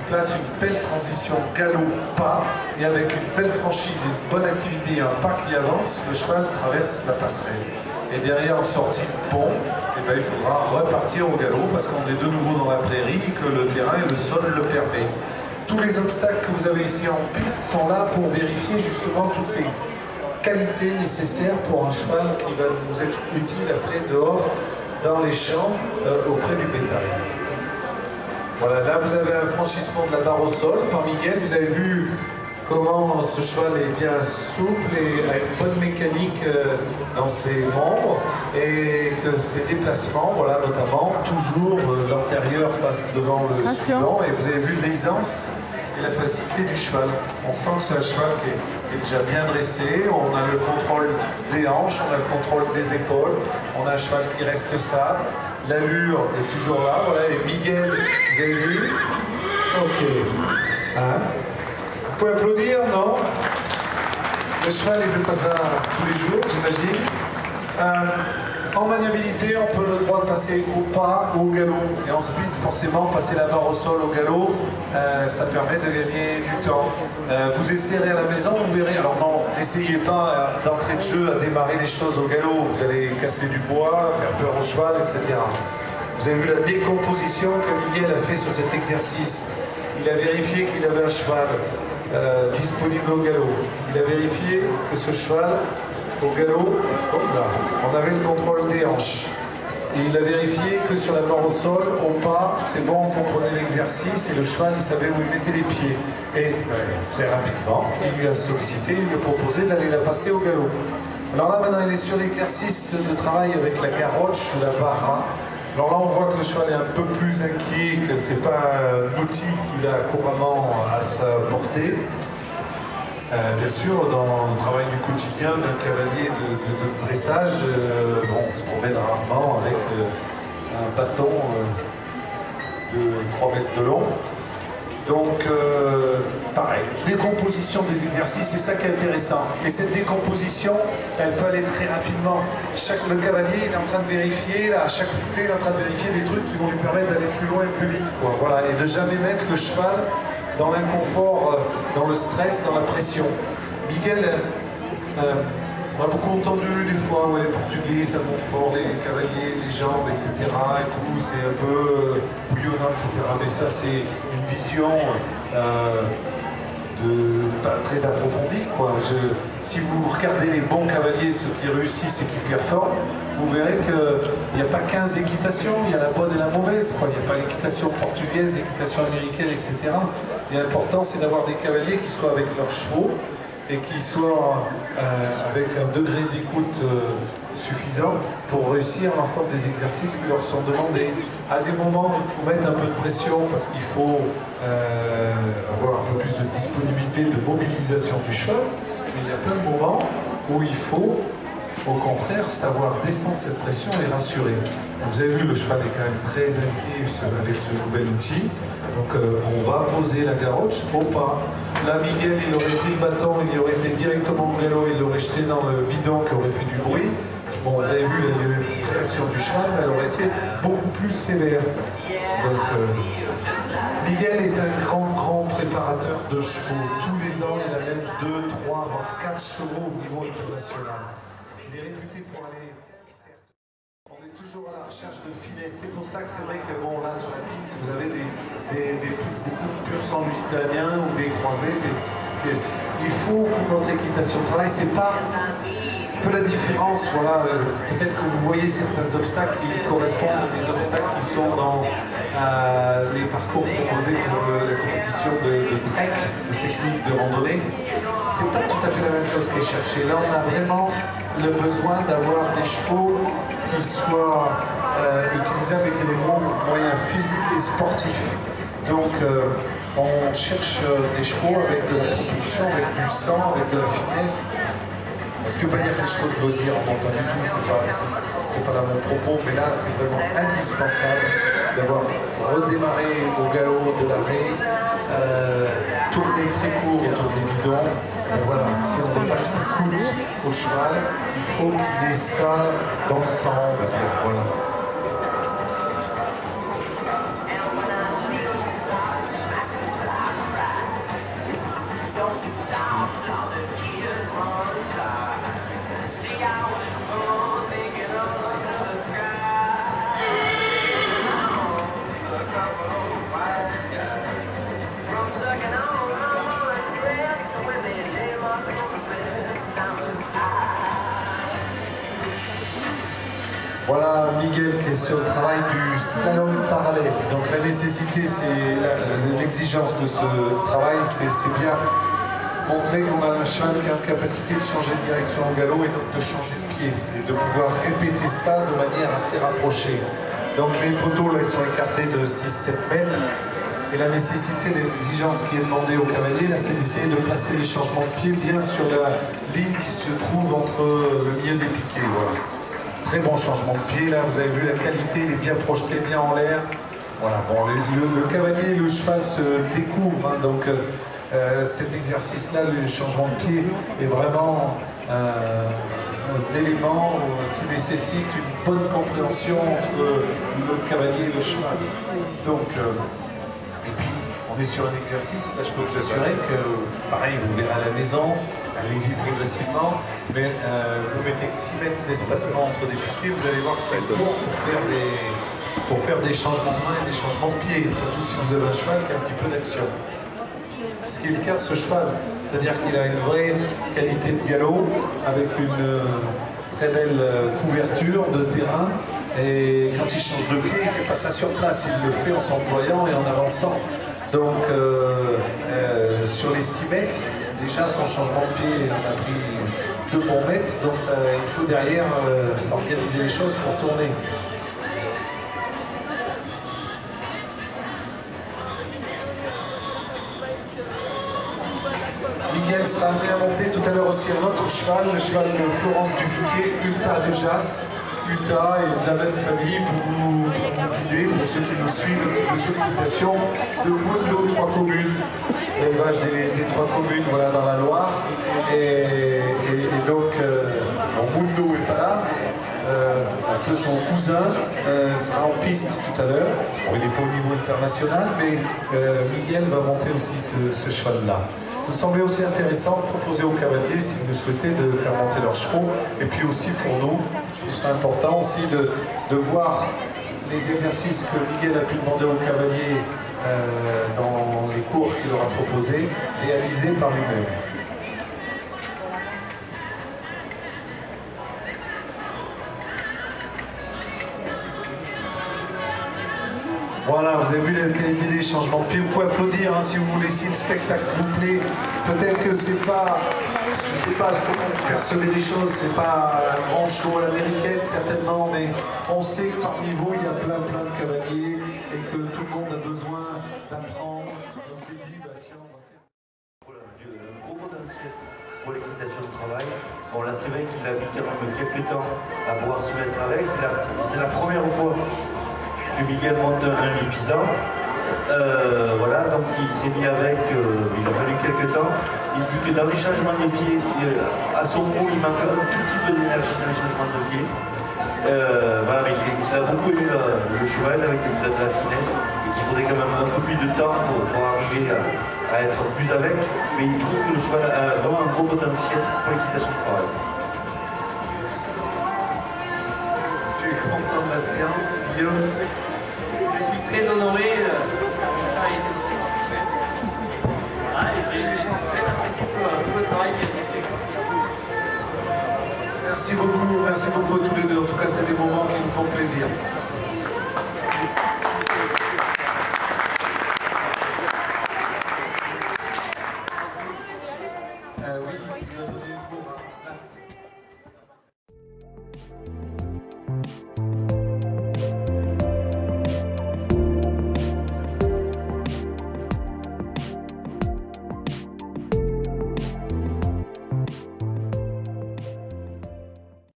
Place une belle transition galop-pas et avec une belle franchise et une bonne activité et un pas qui avance, le cheval traverse la passerelle. Et derrière, en sortie de pont, eh ben, il faudra repartir au galop parce qu'on est de nouveau dans la prairie et que le terrain et le sol le permettent. Tous les obstacles que vous avez ici en piste sont là pour vérifier justement toutes ces qualités nécessaires pour un cheval qui va vous être utile après dehors dans les champs auprès du bétail. Voilà, là vous avez un franchissement de la barre au sol par Miguel. Vous avez vu comment ce cheval est bien souple et a une bonne mécanique dans ses membres et que ses déplacements, voilà, notamment, toujours l'antérieur passe devant le suivant et vous avez vu l'aisance et la facilité du cheval. On sent que c'est un cheval qui est déjà bien dressé, on a le contrôle des hanches, on a le contrôle des épaules, on a un cheval qui reste stable. L'allure est toujours là, voilà, et Miguel, vous avez vu? Ok. Hein? Vous pouvez applaudir, non? Le cheval, il ne fait pas ça tous les jours, j'imagine. En maniabilité, on peut le droit de passer au pas ou au galop. Et en speed, forcément, passer la barre au sol au galop, ça permet de gagner du temps. Vous essayerez à la maison, vous verrez. Alors non, n'essayez pas d'entrée de jeu à démarrer les choses au galop. Vous allez casser du bois, faire peur au cheval, etc. Vous avez vu la décomposition que Miguel a fait sur cet exercice. Il a vérifié qu'il avait un cheval disponible au galop. Il a vérifié que ce cheval, au galop, hop là, on avait le contrôle des hanches. Et il a vérifié que sur la barre au sol, au pas, c'est bon, on comprenait l'exercice et le cheval, il savait où il mettait les pieds. Et très rapidement, il lui a sollicité, il lui a proposé d'aller la passer au galop. Alors là, maintenant, il est sur l'exercice de travail avec la garroche ou la vara. Alors là, on voit que le cheval est un peu plus inquiet, que ce n'est pas un outil qu'il a couramment à sa portée. Bien sûr, dans le travail du quotidien d'un cavalier de dressage, bon, on se promène rarement avec un bâton de 3 mètres de long. Donc, pareil, décomposition des exercices, c'est ça qui est intéressant. Et cette décomposition, elle peut aller très rapidement. Le cavalier, il est en train de vérifier, là, à chaque foulée, il est en train de vérifier des trucs qui vont lui permettre d'aller plus loin et plus vite, quoi. Voilà, et de jamais mettre le cheval dans l'inconfort, dans le stress, dans la pression. Miguel, on a beaucoup entendu des fois, ouais, les Portugais, ça monte fort, les cavaliers, les jambes, etc. et tout, c'est un peu bouillonnant, etc. Mais ça, c'est une vision pas très approfondie, quoi. Si vous regardez les bons cavaliers, ceux qui réussissent et qui performent, vous verrez qu'il n'y a pas 15 équitations, il y a la bonne et la mauvaise, quoi. Il n'y a pas l'équitation portugaise, l'équitation américaine, etc. Et l'important, c'est d'avoir des cavaliers qui soient avec leurs chevaux et qui soient avec un degré d'écoute suffisant pour réussir l'ensemble des exercices qui leur sont demandés. À des moments, il faut mettre un peu de pression parce qu'il faut avoir un peu plus de disponibilité, de mobilisation du cheval, mais il y a plein de moments où il faut, au contraire, savoir descendre cette pression et rassurer. Vous avez vu, le cheval est quand même très inquiet avec ce nouvel outil. Donc on va poser la garroche au pas. Là, Miguel, il aurait pris le bâton, il aurait été directement au galop, il l'aurait jeté dans le bidon qui aurait fait du bruit. Bon, vous avez vu, là, il y a eu une petite réaction du cheval, mais elle aurait été beaucoup plus sévère. Donc Miguel est un grand préparateur de chevaux. Tous les ans, il amène 2, 3, voire 4 chevaux au niveau international. Il est réputé pour aller... On est toujours à la recherche de finesse. C'est pour ça que c'est vrai que bon, là sur la piste, vous avez beaucoup de pur sang lusitanien ou des croisés. C'est ce qu'il faut pour notre équitation de travail. C'est pas un peu la différence. Voilà, peut-être que vous voyez certains obstacles qui correspondent à des obstacles qui sont dans les parcours proposés pour la compétition de trek, de technique de randonnée. C'est pas tout à fait la même chose qui est cherché. Là, on a vraiment le besoin d'avoir des chevaux qui soient utilisables et qui aient des moyens physiques et sportifs. Donc, on cherche des chevaux avec de la propulsion, avec du sang, avec de la finesse, Parce que pas dire que les chevaux de loisir, non pas du tout, ce serait pas là mon propos, mais là c'est vraiment indispensable d'avoir redémarré au galop de l'arrêt, tourner très court autour des bidons. Et voilà, si on ne veut pas que ça coûte au cheval, il faut qu'il ait ça dans le sang, on va dire. Voilà. Voilà Miguel qui est sur le travail du slalom parallèle. Donc la nécessité, c'est l'exigence de ce travail, c'est bien montrer qu'on a un cheval qui a une capacité de changer de direction au galop et donc de changer de pied et de pouvoir répéter ça de manière assez rapprochée. Donc les poteaux là, ils sont écartés de 6-7 mètres et la nécessité, l'exigence qui est demandée au cavalier, là, c'est d'essayer de placer les changements de pied bien sur la ligne qui se trouve entre le milieu des piquets. Voilà. Très bon changement de pied, là vous avez vu la qualité, il est bien projeté, bien en l'air. Voilà, bon, le cavalier et le cheval se découvrent, hein, donc cet exercice-là, le changement de pied est vraiment un élément qui nécessite une bonne compréhension entre le cavalier et le cheval. Donc, et puis on est sur un exercice, là je peux vous assurer que, pareil, vous verrez à la maison, allez-y progressivement, mais vous mettez que 6 mètres d'espacement entre des piquets, vous allez voir que c'est bon pour faire des changements de main et des changements de pied, surtout si vous avez un cheval qui a un petit peu d'action. Ce qui est le cas de ce cheval, c'est-à-dire qu'il a une vraie qualité de galop, avec une très belle couverture de terrain, et quand il change de pied, il ne fait pas ça sur place, il le fait en s'employant et en avançant. Donc sur les 6 mètres, déjà son changement de pied en a pris 2 bons mètres, donc ça, il faut derrière organiser les choses pour tourner. Miguel sera amené à monter tout à l'heure aussi un autre cheval, le cheval de Florence Duviquet, Uta de Jas. Uta est de la même famille pour vous guider, pour ceux qui nous suivent un petit peu sur l'équitation, de Mundo, 3 communes, l'élevage des 3 communes, voilà, dans la Loire. Et donc, Mundo n'est pas là, mais un peu son cousin sera en piste tout à l'heure. Bon, il n'est pas au niveau international, mais Miguel va monter aussi ce cheval-là. Ça me semblait aussi intéressant de proposer aux cavaliers, si vous le souhaitez, de faire monter leurs chevaux. Et puis aussi pour nous, je trouve ça important aussi de voir les exercices que Miguel a pu demander aux cavaliers dans les cours qu'il leur a proposés, réalisés par lui-même. Voilà, vous avez vu la qualité des changements de pied. Vous pouvez applaudir hein, si vous voulez, si le spectacle vous plaît. Peut-être que c'est pas, je sais pas comment vous percevez les choses, c'est pas un grand show à l'américaine certainement, mais on sait que parmi vous il y a plein de cavaliers et que tout le monde a besoin d'apprendre. On s'est dit, bah tiens, on va faire. Voilà, un gros potentiel pour l'équitation de travail. Bon là c'est vrai qu'il a mis quand même quelques temps à pouvoir se mettre avec. C'est la première fois que Miguel monte un épisode. Voilà, donc il s'est mis avec, il a fallu quelques temps. Il dit que dans les changements de pied, à son goût, il manque un tout petit peu d'énergie dans les changements de pied. Voilà, mais il a beaucoup aimé le cheval avec de la finesse et qu'il faudrait quand même un peu plus de temps pour arriver à être plus avec. Mais il trouve que le cheval a vraiment un gros potentiel pour l'équitation de travail. Tu es content de la séance, Guillaume? Je suis très honoré. Ça a été fait. Voilà, et j'ai très apprécié tout le travail qui a été fait. Merci beaucoup tous les deux. En tout cas, c'est des moments qui nous font plaisir. Oui, il a donné le mot.